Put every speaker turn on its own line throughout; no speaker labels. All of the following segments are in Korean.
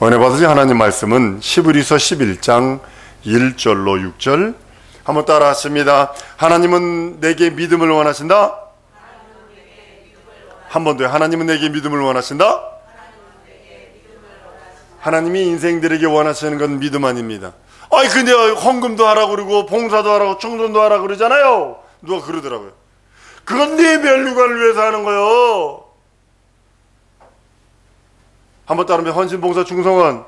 은혜 받으신 하나님 말씀은 히브리서 11장 1절로 6절 한번 따라 하십니다. 하나님은 내게 믿음을 원하신다. 한 번 더요. 하나님은 내게 믿음을 원하신다. 하나님이 인생들에게 원하시는 건 믿음 아닙니다. 아니 근데 헌금도 하라고 그러고 봉사도 하라고 충성도 하라고 그러잖아요. 누가 그러더라고요. 그건 네 멸류관을 위해서 하는 거요. 한번 따르면 헌신, 봉사, 충성은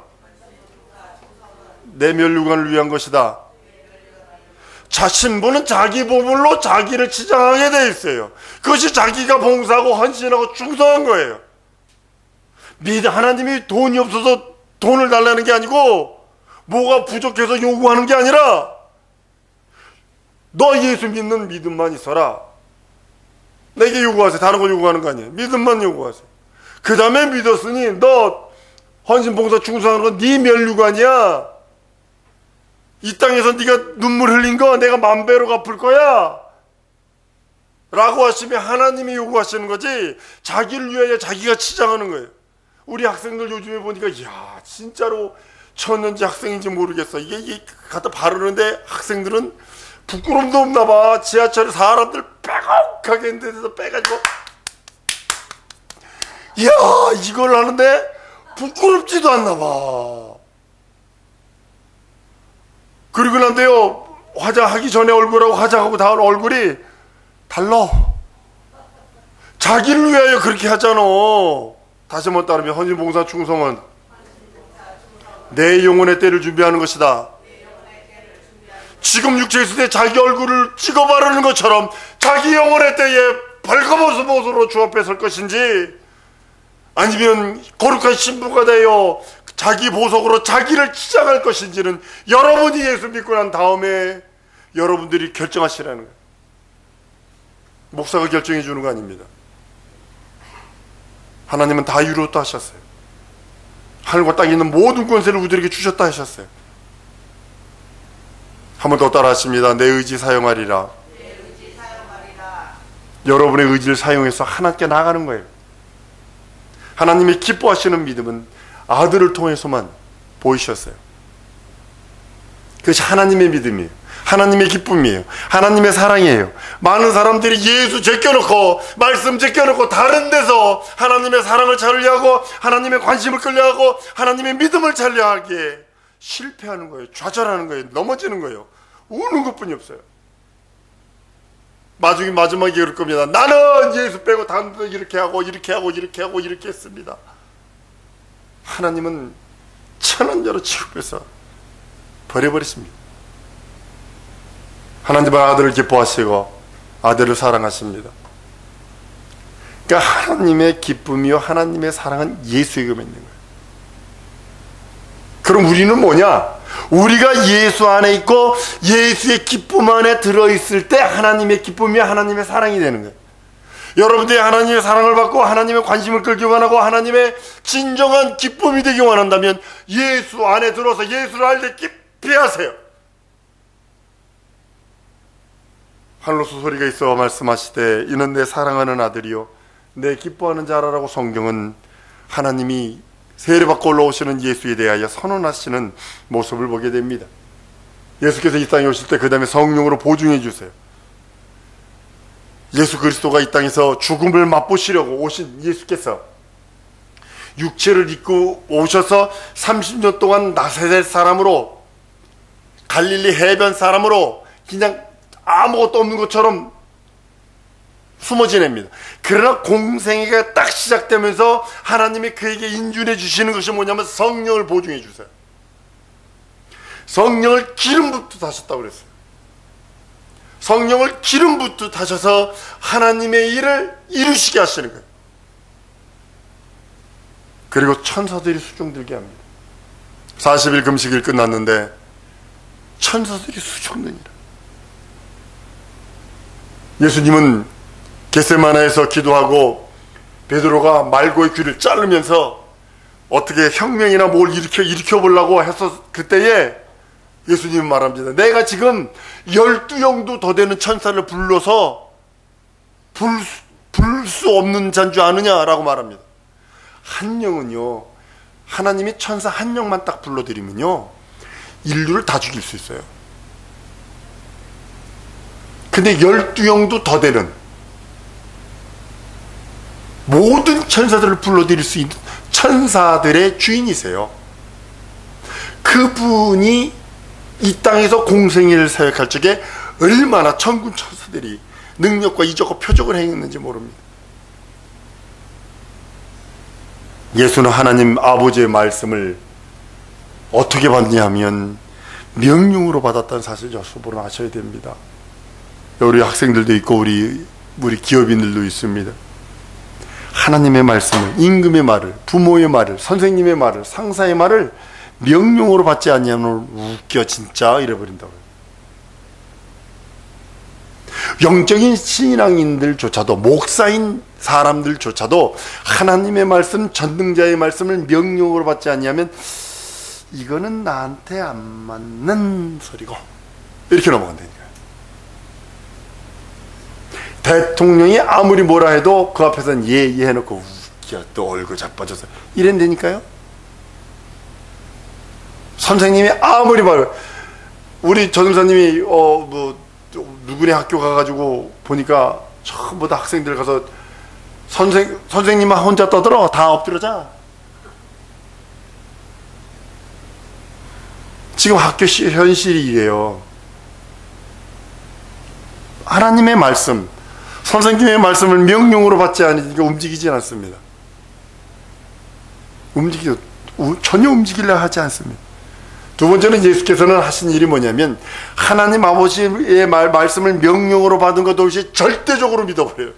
내 멸류관을 위한 것이다. 자신보는 자기 보물로 자기를 치장하게 돼 있어요. 그것이 자기가 봉사하고 헌신하고 충성한 거예요. 하나님이 돈이 없어서 돈을 달라는 게 아니고 뭐가 부족해서 요구하는 게 아니라 너 예수 믿는 믿음만 있어라. 내게 요구하세요. 다른 거 요구하는 거 아니에요. 믿음만 요구하세요. 그 다음에 믿었으니 너 헌신, 봉사, 충성하는 건 네 멸류관이야. 이 땅에서 네가 눈물 흘린 거 내가 만배로 갚을 거야 라고 하시면 하나님이 요구하시는 거지 자기를 위하여 자기가 치장하는 거예요. 우리 학생들 요즘에 보니까 야 진짜로 천년지 학생인지 모르겠어. 이게 갖다 바르는데 학생들은 부끄럼도 없나 봐. 지하철에 사람들 빼곡하게 있는 데서 빼가지고 이야 이걸 하는데 부끄럽지도 않나 봐. 그리고 난데요 화장하기 전에 얼굴하고 화장하고 다음 얼굴이 달라. 자기를 위하여 그렇게 하잖아. 다시 한번 따르면 헌신, 봉사, 충성은 내 영혼의 때를 준비하는 것이다. 지금 육체에 있을 때 자기 얼굴을 찍어 바르는 것처럼 자기 영혼의 때에 벌거벗은 모습으로 주 앞에 설 것인지 아니면 거룩한 신부가 되어 자기 보석으로 자기를 치장할 것인지는 여러분이 예수 믿고 난 다음에 여러분들이 결정하시라는 거예요. 목사가 결정해 주는 거 아닙니다. 하나님은 다 이루었다 하셨어요. 하늘과 땅에 있는 모든 권세를 우리에게 주셨다 하셨어요. 한 번 더 따라 하십니다. 내 의지 사용하리라. 여러분의 의지를 사용해서 하나님께 나가는 거예요. 하나님이 기뻐하시는 믿음은 아들을 통해서만 보이셨어요. 그것이 하나님의 믿음이에요. 하나님의 기쁨이에요. 하나님의 사랑이에요. 많은 사람들이 예수 제껴놓고 말씀 제껴놓고 다른 데서 하나님의 사랑을 찾으려고 하나님의 관심을 끌려하고 하나님의 믿음을 찾으려하기에 실패하는 거예요. 좌절하는 거예요. 넘어지는 거예요. 우는 것뿐이 없어요. 마지막에 그럴 겁니다. 나는 예수 빼고 다른 데 이렇게 하고 이렇게 하고 이렇게 하고 이렇게 했습니다. 하나님은 천원여러 취급해서 버려버렸습니다. 하나님은 아들을 기뻐하시고 아들을 사랑하십니다. 그러니까 하나님의 기쁨이요 하나님의 사랑은 예수에게만 있는 거예요. 그럼 우리는 뭐냐? 우리가 예수 안에 있고 예수의 기쁨 안에 들어있을 때 하나님의 기쁨이요 하나님의 사랑이 되는 거예요. 여러분들이 하나님의 사랑을 받고 하나님의 관심을 끌기 원하고 하나님의 진정한 기쁨이 되기 원한다면 예수 안에 들어서 예수를 알 때 깊이 하세요. 하늘로서 소리가 있어 말씀하시되 이는 내 사랑하는 아들이요 내 기뻐하는 자라라고 성경은 하나님이 세례받고 올라오시는 예수에 대하여 선언하시는 모습을 보게 됩니다. 예수께서 이 땅에 오실 때 그 다음에 성령으로 보증해 주세요. 예수 그리스도가 이 땅에서 죽음을 맛보시려고 오신 예수께서 육체를 입고 오셔서 30년 동안 나사렛 사람으로 갈릴리 해변 사람으로 그냥 아무것도 없는 것처럼 숨어 지냅니다. 그러나 공생애가 딱 시작되면서 하나님이 그에게 인준해 주시는 것이 뭐냐면 성령을 보증해 주세요. 성령을 기름 붓듯 하셨다고 그랬어요. 성령을 기름 붓듯 하셔서 하나님의 일을 이루시게 하시는 거예요. 그리고 천사들이 수종 들게 합니다. 40일 금식일 끝났는데 천사들이 수종 드니라. 예수님은 겟세마네에서 기도하고 베드로가 말고의 귀를 자르면서 어떻게 혁명이나 뭘 일으켜 보려고 해서 그때에 예수님은 말합니다. 내가 지금 12영도 더 되는 천사를 불러서 불 수 없는 자인 줄 아느냐라고 말합니다. 한 영은요 하나님이 천사 한 명만 딱 불러들이면요, 인류를 다 죽일 수 있어요. 근데 12영도 더 되는 모든 천사들을 불러들일 수 있는 천사들의 주인이세요. 그분이 이 땅에서 공생애를 사역할 적에 얼마나 천군 천사들이 능력과 이적과 표적을 행했는지 모릅니다. 예수는 하나님 아버지의 말씀을 어떻게 받냐 하면 명령으로 받았다는 사실 여러분 아셔야 됩니다. 우리 학생들도 있고 우리 기업인들도 있습니다. 하나님의 말씀을, 임금의 말을, 부모의 말을, 선생님의 말을, 상사의 말을 명령으로 받지 않냐면 웃겨 진짜 이래버린다고요. 영적인 신앙인들조차도, 목사인 사람들조차도 하나님의 말씀, 전능자의 말씀을 명령으로 받지 않냐면 이거는 나한테 안 맞는 소리고 이렇게 넘어간다니까요. 대통령이 아무리 뭐라 해도 그 앞에서는 예 해놓고 웃겨 또 얼굴 자빠져서 이랬다니까요. 선생님이 아무리 말해, 우리 전도사님이 누구네 학교 가가지고 보니까 전부 다 학생들 가서 선생님만 혼자 떠들어, 다 엎드려자. 지금 학교 현실이 이래요. 하나님의 말씀, 선생님의 말씀을 명령으로 받지 않으니까 움직이지 않습니다. 전혀 움직이려 하지 않습니다. 두 번째는 예수께서는 하신 일이 뭐냐면 하나님 아버지의 말씀을 명령으로 받은 것 없이 절대적으로 믿어버려요.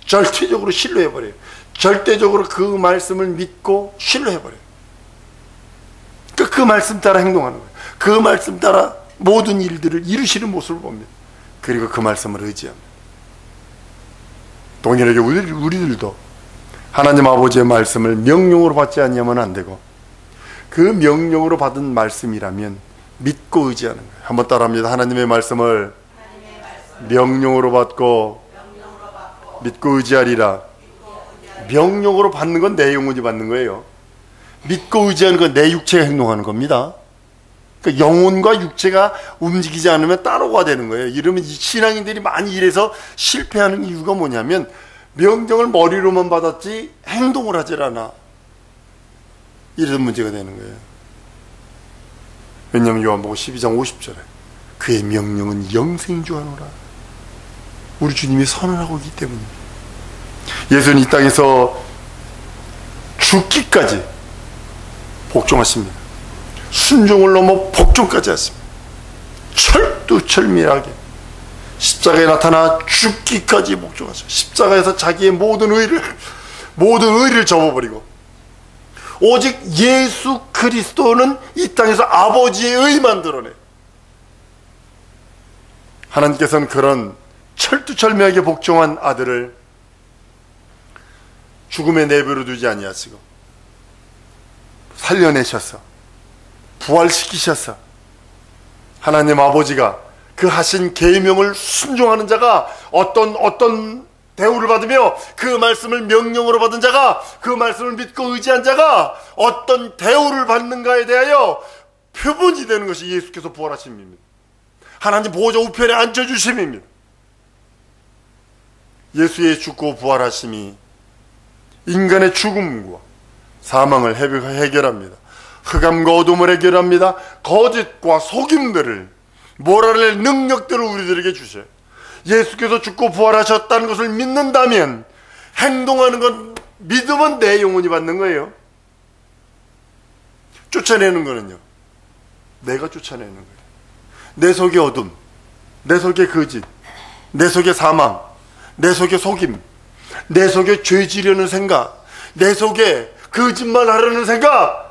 절대적으로 신뢰해버려요. 절대적으로 그 말씀을 믿고 신뢰해버려요. 그 말씀 따라 행동하는 거예요. 그 말씀 따라 모든 일들을 이루시는 모습을 봅니다. 그리고 그 말씀을 의지합니다. 동일하게 우리들도 하나님 아버지의 말씀을 명령으로 받지 않으면 안 되고, 그 명령으로 받은 말씀이라면 믿고 의지하는 거예요. 한번 따라합니다. 하나님의 말씀을 명령으로 받고 믿고 의지하리라. 명령으로 받는 건 내 영혼이 받는 거예요. 믿고 의지하는 건 내 육체가 행동하는 겁니다. 그러니까 영혼과 육체가 움직이지 않으면 따로가 되는 거예요. 이러면 신앙인들이 많이 이래서 실패하는 이유가 뭐냐면 명령을 머리로만 받았지 행동을 하질 않아. 이래서 문제가 되는 거예요. 왜냐하면 요한복음 12장 50절에 그의 명령은 영생주하노라. 우리 주님이 선언하고 있기 때문입니다. 예수는 이 땅에서 죽기까지 복종하십니다. 순종을 넘어 복종까지 하십니다. 철두철미하게 십자가에 나타나 죽기까지 복종하십니다. 십자가에서 자기의 모든 의를 접어버리고 오직 예수 그리스도는 이 땅에서 아버지의 의만 드러내요. 하나님께서는 그런 철두철미하게 복종한 아들을 죽음에 내버려 두지 아니하시고 살려내셔서 부활시키셔서 하나님 아버지가 그 하신 계명을 순종하는 자가 어떤 대우를 받으며 그 말씀을 명령으로 받은 자가, 그 말씀을 믿고 의지한 자가 어떤 대우를 받는가에 대하여 표본이 되는 것이 예수께서 부활하심입니다. 하나님 보호자 우편에 앉혀주심입니다. 예수의 죽고 부활하심이 인간의 죽음과 사망을 해결합니다. 흑암과 어둠을 해결합니다. 거짓과 속임들을 몰아낼 능력들을 우리들에게 주셔요. 예수께서 죽고 부활하셨다는 것을 믿는다면 행동하는 건, 믿으면 내 영혼이 받는 거예요. 쫓아내는 거는요, 내가 쫓아내는 거예요. 내 속의 어둠, 내 속의 거짓, 내 속의 사망, 내 속의 속임, 내 속에 죄 지려는 생각, 내 속에 거짓말 하려는 생각,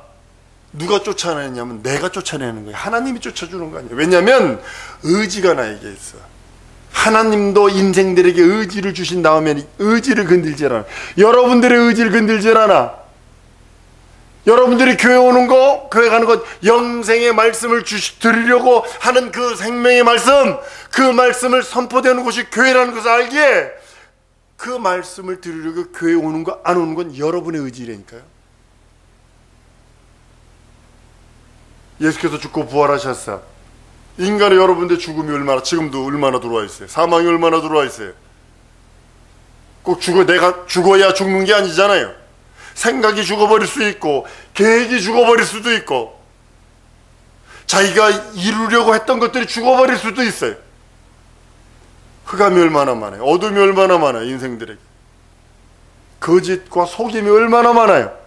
누가 쫓아내냐면 내가 쫓아내는 거예요. 하나님이 쫓아주는 거 아니에요. 왜냐하면 의지가 나에게 있어. 하나님도 인생들에게 의지를 주신 다음에 의지를 건들지 않아. 여러분들의 의지를 건들지 않아. 여러분들이 교회 오는 거, 교회 가는 것, 영생의 말씀을 드리려고 하는 그 생명의 말씀, 그 말씀을 선포되는 곳이 교회라는 것을 알기에 그 말씀을 들으려고 교회 오는 거, 안 오는 건 여러분의 의지라니까요. 예수께서 죽고 부활하셨어. 인간의 여러분들 죽음이 얼마나, 지금도 얼마나 들어와 있어요. 사망이 얼마나 들어와 있어요. 꼭 내가 죽어야 죽는 게 아니잖아요. 생각이 죽어버릴 수 있고, 계획이 죽어버릴 수도 있고, 자기가 이루려고 했던 것들이 죽어버릴 수도 있어요. 흑암이 얼마나 많아요. 어둠이 얼마나 많아요. 인생들에게. 거짓과 속임이 얼마나 많아요.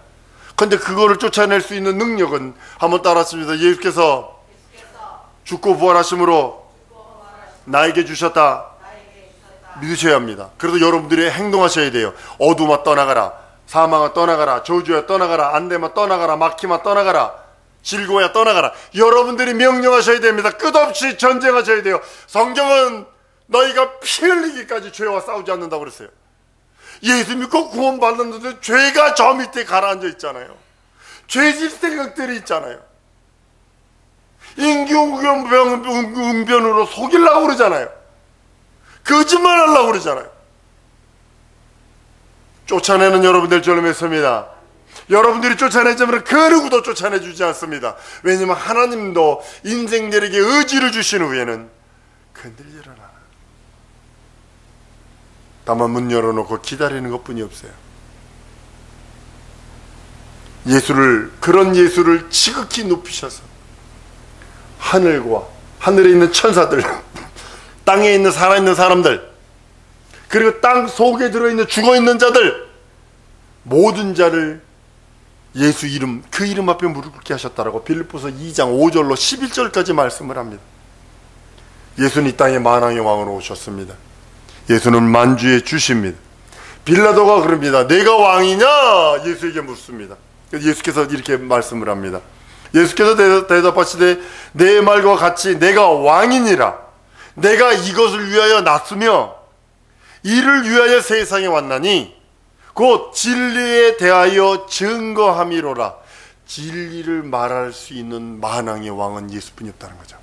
근데 그거를 쫓아낼 수 있는 능력은, 한번 따라했습니다. 예수께서 죽고 부활하심으로 나에게 주셨다. 믿으셔야 합니다. 그래서 여러분들이 행동하셔야 돼요. 어둠아 떠나가라. 사망아 떠나가라. 저주야 떠나가라. 안되면 떠나가라. 막히면 떠나가라. 질고야 떠나가라. 여러분들이 명령하셔야 됩니다. 끝없이 전쟁하셔야 돼요. 성경은 너희가 피 흘리기까지 죄와 싸우지 않는다고 그랬어요. 예수 믿고 구원받았는데 죄가 저 밑에 가라앉아 있잖아요. 죄질 생각들이 있잖아요. 인기응변으로 속이려고 그러잖아요. 거짓말 하려고 그러잖아요. 쫓아내는 여러분들 저를 믿습니다. 여러분들이 쫓아내자면 그 누구도 쫓아내주지 않습니다. 왜냐하면 하나님도 인생들에게 의지를 주신 후에는 건들지를 않아요. 다만 문 열어놓고 기다리는 것뿐이 없어요. 그런 예수를 지극히 높이셔서 하늘과 하늘에 있는 천사들, 땅에 있는 살아있는 사람들, 그리고 땅 속에 들어있는 죽어있는 자들, 모든 자를 예수 이름, 그 이름 앞에 무릎 꿇게 하셨다라고 빌립보서 2장 5절로 11절까지 말씀을 합니다. 예수는 이 땅에 만왕의 왕으로 오셨습니다. 예수는 만주의 주십니다. 빌라도가 그럽니다. 내가 왕이냐? 예수에게 묻습니다. 예수께서 이렇게 말씀을 합니다. 예수께서 대답하시되 내 말과 같이 내가 왕이니라. 내가 이것을 위하여 났으며 이를 위하여 세상에 왔나니 곧 진리에 대하여 증거함이로라. 진리를 말할 수 있는 만왕의 왕은 예수뿐이 없다는 거죠.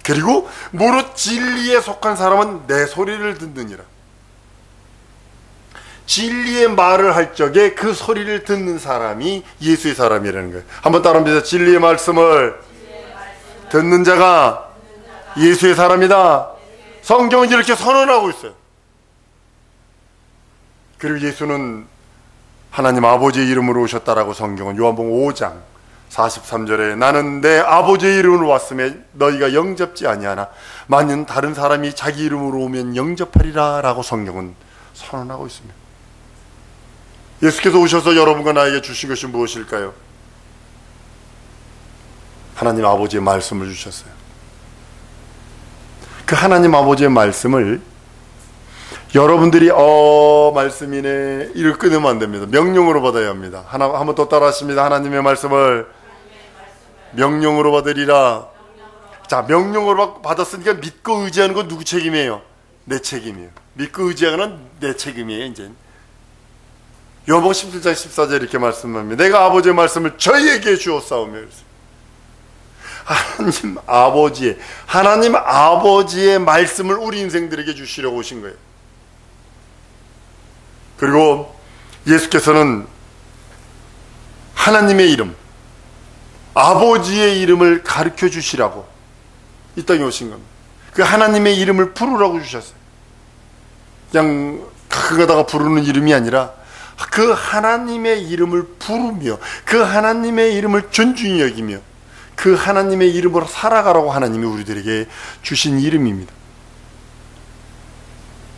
그리고 무릇 진리에 속한 사람은 내 소리를 듣느니라. 진리의 말을 할 적에 그 소리를 듣는 사람이 예수의 사람이라는 거예요. 한번 따라합니다. 진리의 말씀을 듣는 자가 예수의 사람이다. 성경은 이렇게 선언하고 있어요. 그리고 예수는 하나님 아버지의 이름으로 오셨다라고 성경은 요한복음 5장 43절에 나는 내 아버지의 이름으로 왔음에 너희가 영접지 아니하나 만일 다른 사람이 자기 이름으로 오면 영접하리라 라고 성경은 선언하고 있습니다. 예수께서 오셔서 여러분과 나에게 주신 것이 무엇일까요? 하나님 아버지의 말씀을 주셨어요. 그 하나님 아버지의 말씀을 여러분들이 말씀이네 이를 끊으면 안 됩니다. 명령으로 받아야 합니다. 한번 더 따라 하십니다. 하나님의 말씀을 명령으로 받으리라. 자, 명령으로 받았으니까 믿고 의지하는 건 누구 책임이에요? 내 책임이에요. 믿고 의지하는 내 책임이에요. 이제 요한복음 17장 14절 이렇게 말씀합니다. 내가 아버지의 말씀을 저희에게 주었사오며 하나님 아버지의 말씀을 우리 인생들에게 주시려고 오신 거예요. 그리고 예수께서는 하나님의 이름, 아버지의 이름을 가르쳐 주시라고 이 땅에 오신 겁니다. 그 하나님의 이름을 부르라고 주셨어요. 그냥 가끔 가다가 부르는 이름이 아니라 그 하나님의 이름을 부르며 그 하나님의 이름을 존중히 여기며 그 하나님의 이름으로 살아가라고 하나님이 우리들에게 주신 이름입니다.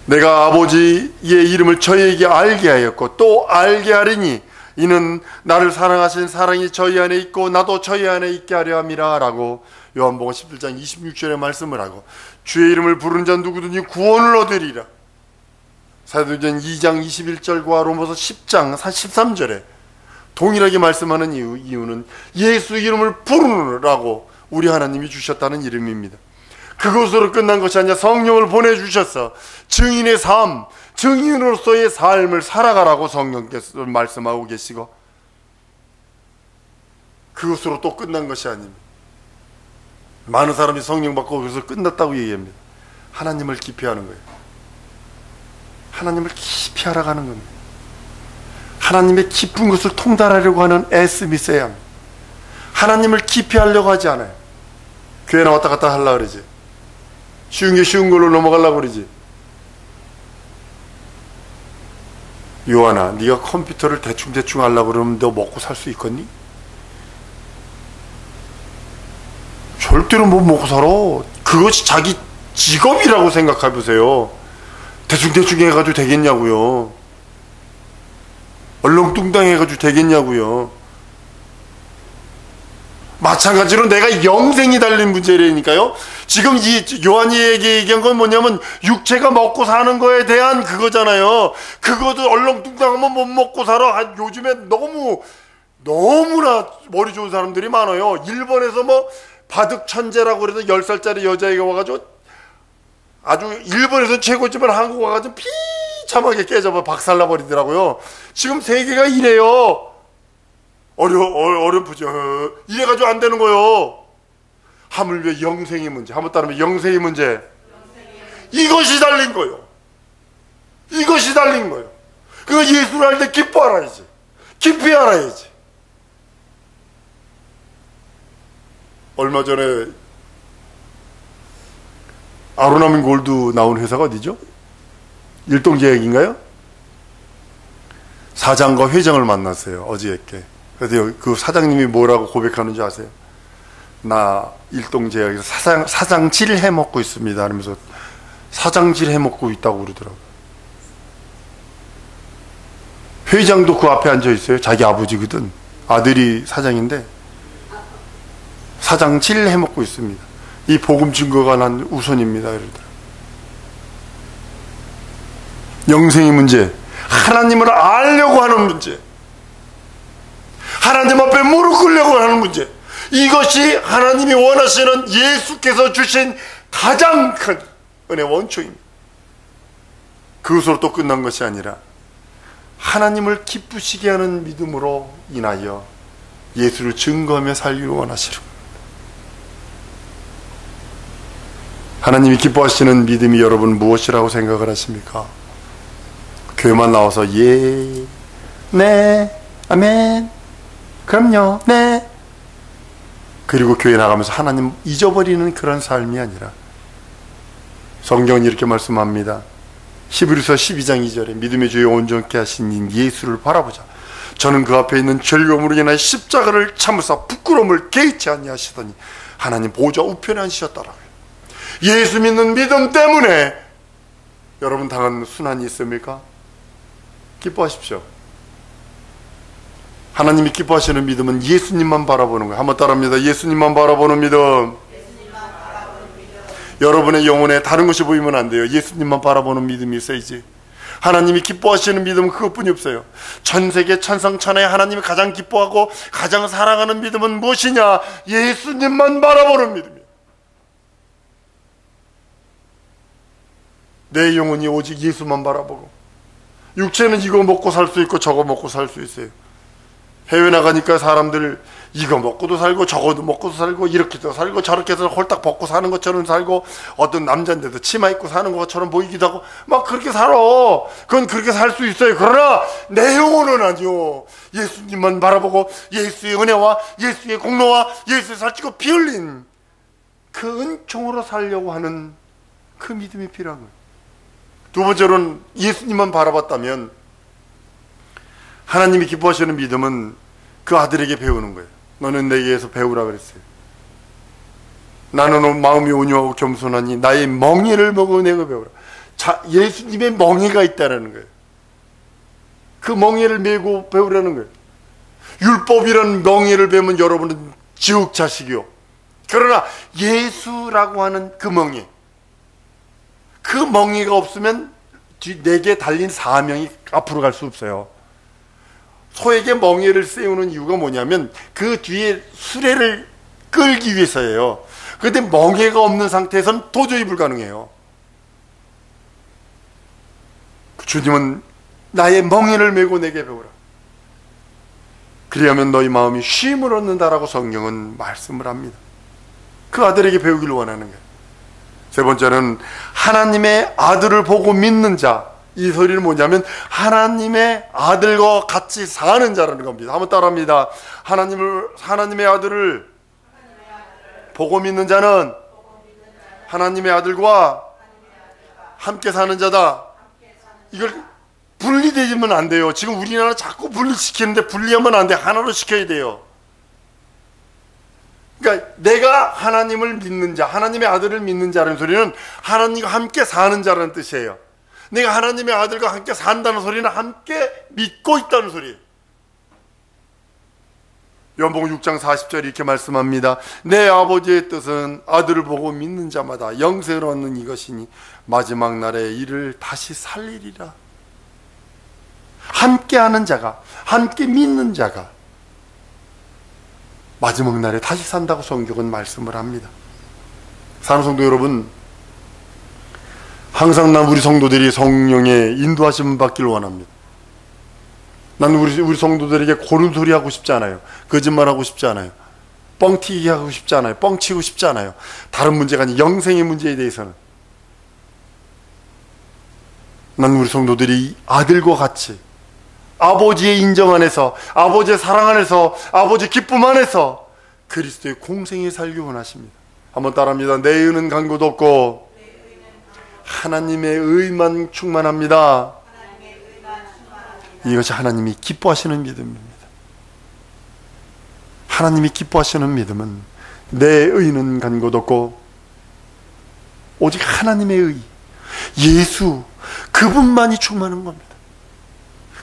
내가 아버지의 이름을 저희에게 알게 하였고 또 알게 하리니 이는 나를 사랑하신 사랑이 저희 안에 있고 나도 저희 안에 있게 하려 함이라 라고 요한복음 17장 26절에 말씀을 하고 주의 이름을 부르는 자 누구든지 구원을 얻으리라. 사도행전 2장 21절과 로마서 10장 13절에 동일하게 말씀하는 이유는 예수 이름을 부르라고 우리 하나님이 주셨다는 이름입니다. 그것으로 끝난 것이 아니라 성령을 보내주셔서 증인의 삶, 증인으로서의 삶을 살아가라고 성령께서 말씀하고 계시고 그것으로 또 끝난 것이 아닙니다. 많은 사람이 성령 받고 그래서 끝났다고 얘기합니다. 하나님을 깊이 하는 거예요. 하나님을 깊이 알아가는 겁니다. 하나님의 깊은 것을 통달하려고 하는 애씀이 있어야 합니다. 하나님을 깊이 하려고 하지 않아요. 교회나 왔다 갔다 하려고 그러지. 쉬운 게 쉬운 걸로 넘어가려고 그러지. 요한아, 네가 컴퓨터를 대충 하려고 그러면 너 먹고 살 수 있겠니? 절대로 못 먹고 살아. 그것이 자기 직업이라고 생각해 보세요. 대충 해가지고 되겠냐고요. 얼렁뚱땅 해가지고 되겠냐고요. 마찬가지로 내가 영생이 달린 문제라니까요. 지금 이 요한이에게 얘기한 건 뭐냐면 육체가 먹고 사는 거에 대한 그거잖아요. 그것도 얼렁뚱땅하면 못 먹고 살아. 요즘에 너무나 머리 좋은 사람들이 많아요. 일본에서 뭐 바둑 천재라고 그래서 10살짜리 여자애가 와가지고 아주 일본에서 최고지만 한국 와가지고 비참하게 깨져봐 박살나 버리더라고요. 지금 세계가 이래요. 어렵죠. 이래가지고 안 되는 거요. 하물며 영생의 문제, 한번 따르면 영생의 문제. 이것이 달린 거요. 이것이 달린 거요. 그거 예수를 알 때 기뻐 알아야지. 깊이 알아야지. 얼마 전에 아로나민 골드 나온 회사가 어디죠? 일동제약인가요? 사장과 회장을 만났어요. 어저께. 그래서 그 사장님이 뭐라고 고백하는지 아세요? 나 일동제약에서 사장질 해먹고 있습니다 하면서 사장질 해먹고 있다고 그러더라고요. 회장도 그 앞에 앉아 있어요. 자기 아버지거든. 아들이 사장인데 사장질 해먹고 있습니다. 이 복음 증거가 난 우선입니다. 이러더라고요. 영생의 문제, 하나님을 알려고 하는 문제, 하나님 앞에 무릎 꿇려고 하는 문제, 이것이 하나님이 원하시는 예수께서 주신 가장 큰 은혜의 원초입니다. 그것으로 또 끝난 것이 아니라 하나님을 기쁘시게 하는 믿음으로 인하여 예수를 증거하며 살기를 원하시는 겁니다. 하나님이 기뻐하시는 믿음이 여러분 무엇이라고 생각을 하십니까? 교회만 나와서 예, 네, 아멘, 그럼요, 네. 그리고 교회 나가면서 하나님 잊어버리는 그런 삶이 아니라 성경은 이렇게 말씀합니다. 히브리서 12장 2절에 믿음의 주에 온전케 하신 예수를 바라보자. 저는 그 앞에 있는 즐거움으로 인하여 십자가를 참으사 부끄러움을 개의치 아니하시더니 하나님 보좌 우편에 앉으셨더라고요. 예수 믿는 믿음 때문에 여러분 당한 순환이 있습니까? 기뻐하십시오. 하나님이 기뻐하시는 믿음은 예수님만 바라보는 거예요. 한번 따라합니다. 예수님만 바라보는 믿음. 여러분의 영혼에 다른 것이 보이면 안 돼요. 예수님만 바라보는 믿음이 있어야지. 하나님이 기뻐하시는 믿음은 그것뿐이 없어요. 전 세계 천상천하에 하나님이 가장 기뻐하고 가장 사랑하는 믿음은 무엇이냐? 예수님만 바라보는 믿음이에요. 내 영혼이 오직 예수만 바라보고, 육체는 이거 먹고 살 수 있고 저거 먹고 살 수 있어요. 해외 나가니까 사람들 이거 먹고도 살고 저거도 먹고도 살고 이렇게도 살고 저렇게 해서 홀딱 벗고 사는 것처럼 살고, 어떤 남자인데도 치마 입고 사는 것처럼 보이기도 하고 막 그렇게 살아. 그건 그렇게 살 수 있어요. 그러나 내 영혼은 아니요. 예수님만 바라보고 예수의 은혜와 예수의 공로와 예수의 살찌고 피 흘린 그 은총으로 살려고 하는 그 믿음이 필요한 거예요. 두 번째로는 예수님만 바라봤다면 하나님이 기뻐하시는 믿음은 그 아들에게 배우는 거예요. 너는 내게서 배우라 그랬어요. 나는 마음이 온유하고 겸손하니 나의 멍에를 먹어 내가 배우라. 자, 예수님의 멍에가 있다는 거예요. 그 멍에를 메고 배우라는 거예요. 율법이라는 멍에를 베면 여러분은 지옥 자식이요. 그러나 예수라고 하는 그 멍에, 그 멍에가 없으면 내게 달린 사명이 앞으로 갈 수 없어요. 소에게 멍에를 세우는 이유가 뭐냐면 그 뒤에 수레를 끌기 위해서예요. 그런데 멍에가 없는 상태에서는 도저히 불가능해요. 주님은 나의 멍에를 메고 내게 배우라. 그리하면 너희 마음이 쉼을 얻는다라고 성경은 말씀을 합니다. 그 아들에게 배우기를 원하는 거예요. 세 번째는 하나님의 아들을 보고 믿는 자, 이 소리는 뭐냐면 하나님의 아들과 같이 사는 자라는 겁니다. 한번 따라합니다. 하나님의 아들을 보고 믿는 자는 하나님의 아들과 함께 사는 자다. 이걸 분리되면 안 돼요. 지금 우리나라 자꾸 분리시키는데 분리하면 안 돼. 하나로 시켜야 돼요. 그러니까 내가 하나님을 믿는 자, 하나님의 아들을 믿는 자라는 소리는 하나님과 함께 사는 자라는 뜻이에요. 내가 하나님의 아들과 함께 산다는 소리는 함께 믿고 있다는 소리예요. 요한복음 6장 40절 이렇게 말씀합니다. 내 아버지의 뜻은 아들을 보고 믿는 자마다 영생을 얻는 이것이니 마지막 날에 이를 다시 살리리라. 함께하는 자가, 함께 믿는 자가 마지막 날에 다시 산다고 성경은 말씀을 합니다. 사랑하는 성도 여러분, 항상 난 우리 성도들이 성령의 인도하심을 받기를 원합니다. 나는 우리 성도들에게 고른 소리 하고 싶지 않아요. 거짓말 하고 싶지 않아요. 뻥튀기 하고 싶지 않아요. 뻥치고 싶지 않아요. 다른 문제가 아닌 영생의 문제에 대해서는 나는 우리 성도들이 아들과 같이 아버지의 인정 안에서, 아버지의 사랑 안에서, 아버지의 기쁨 안에서 그리스도의 공생에 살기 원하십니다. 한번 따라합니다. 내 의는 간 곳 없고 하나님의 의만 충만합니다. 이것이 하나님이 기뻐하시는 믿음입니다. 하나님이 기뻐하시는 믿음은 내 의는 간 곳 없고 오직 하나님의 의, 예수, 그분만이 충만한 겁니다.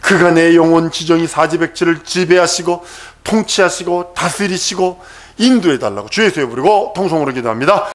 그가 내 영혼 지정이 사지백지를 지배하시고 통치하시고 다스리시고 인도해달라고 주 예수의 부르고 통성으로 기도합니다.